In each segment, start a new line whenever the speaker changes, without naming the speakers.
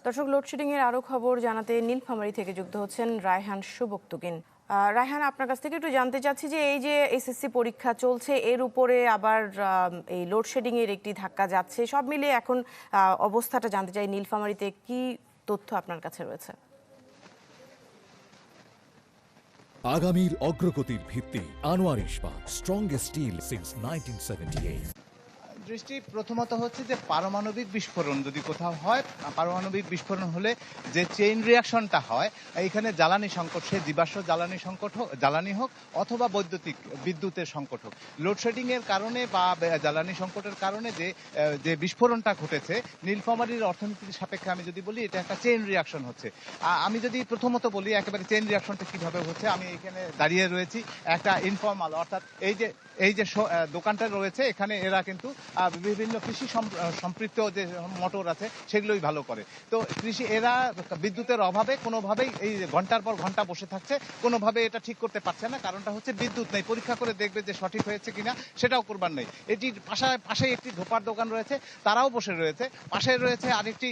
দর্শক, লোডশেডিং এর আরো খবর জানাতে নীলফামারী থেকে যুক্ত হচ্ছেন রায়হান সুবক্তগিন। রায়হান, আপনার কাছ থেকে একটু জানতে চাচ্ছি যে এই যে এসএসসি পরীক্ষা চলছে, এর উপরে আবার এই লোডশেডিং এর একটি ধাক্কা যাচ্ছে, সব মিলিয়ে এখন অবস্থাটা জানতে চাই নীলফামারীতে কি তথ্য আপনার কাছে রয়েছে।
আগামীর অগ্রগতির ভিত্তি আনোয়ার ইস্পাত, স্ট্রংগেস্ট স্টিল সিন্স 1978।
দৃষ্টি প্রথমত হচ্ছে যে পারমাণবিক বিস্ফোরণ যদি কোথাও হয়, পারমাণবিক বিস্ফোরণ হলে যে চেইন রিয়াকশনটা হয়, এখানে জ্বালানি সংকট, সে জীবাশ্ম জ্বালানি সংকট হোক, জ্বালানি হোক অথবা বিদ্যুতের সংকট হোক, লোডশেডিং এর কারণে বা জ্বালানি সংকটের কারণে যে বিস্ফোরণটা ঘটেছে নীলফামারীর অর্থনীতির সাপেক্ষে আমি যদি বলি এটা একটা চেইন রিয়াকশন হচ্ছে। আমি যদি প্রথমত বলি একেবারে চেইন রিয়াকশনটা কিভাবে হচ্ছে, আমি এখানে দাঁড়িয়ে রয়েছি একটা ইনফর্মাল, অর্থাৎ এই যে দোকানটা রয়েছে এখানে এরা কিন্তু বিভিন্ন কৃষি সম্পৃক্ত যে মোটর আছে সেগুলোই ভালো করে। তো এরা বিদ্যুতের অভাবে কোনোভাবেই এই ঘন্টার পর ঘন্টা বসে থাকছে, কোনোভাবে এটা ঠিক করতে পারছে না। কারণটা হচ্ছে বিদ্যুৎ নেই, পরীক্ষা করে দেখবে যে সঠিক হয়েছে কিনা সেটাও করবার নেই। এটির পাশে একটি ধোপার দোকান রয়েছে, তারাও বসে রয়েছে। পাশে রয়েছে আরেকটি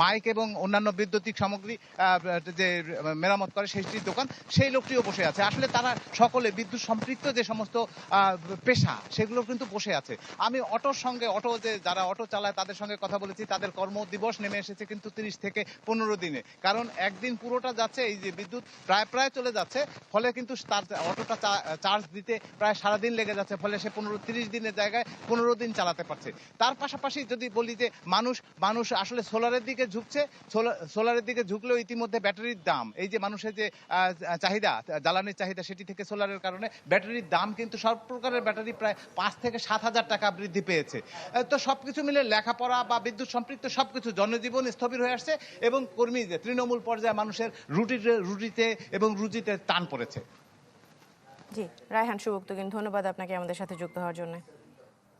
মাইক এবং অন্যান্য বৈদ্যুতিক সামগ্রী যে মেরামত করে সেইটির দোকান, সেই লোকটিও বসে আছে। আসলে তারা সকলে বিদ্যুৎ সম্পৃক্ত যে সমস্ত পেশা সেগুলো কিন্তু বসে আছে। আমি যারা অটো চালায় তাদের সঙ্গে কথা বলেছি, তাদের কর্মদিবস নেমে এসেছে কিন্তু 30 থেকে 15 দিনে। কারণ একদিন পুরোটা যাচ্ছে, এই যে বিদ্যুৎ প্রায় চলে যাচ্ছে, ফলে কিন্তু তার অটোটা চার্জ দিতে প্রায় সারাদিন লেগে যাচ্ছে, ফলে সে 30 দিনের জায়গায় 15 দিন চালাতে পারছে। তার পাশাপাশি যদি বলি যে মানুষ আসলে সোলারের দিকে ঝুঁকছে, সোলারের দিকে ঝুঁকলেও ইতিমধ্যে ব্যাটারির দাম, এই যে মানুষের যে চাহিদা, জ্বালানির চাহিদা, সেটি থেকে সোলারের কারণে ব্যাটারির দাম কিন্তু সব প্রকারের ব্যাটারি প্রায় 5 থেকে 7,000 টাকা বৃদ্ধি পেয়েছে। তো সবকিছু মিলে লেখাপড়া বা বিদ্যুৎ সম্পৃক্ত সবকিছু, জনজীবন স্থবির হয়ে আসছে এবং কর্মীদের তৃণমূল পর্যায়ে মানুষের রুটিতে এবং রুজিতে টান পড়েছে।
জি, রায়হান সুবক্তগিন, ধন্যবাদ আপনাকে আমাদের সাথে যুক্ত হওয়ার জন্য।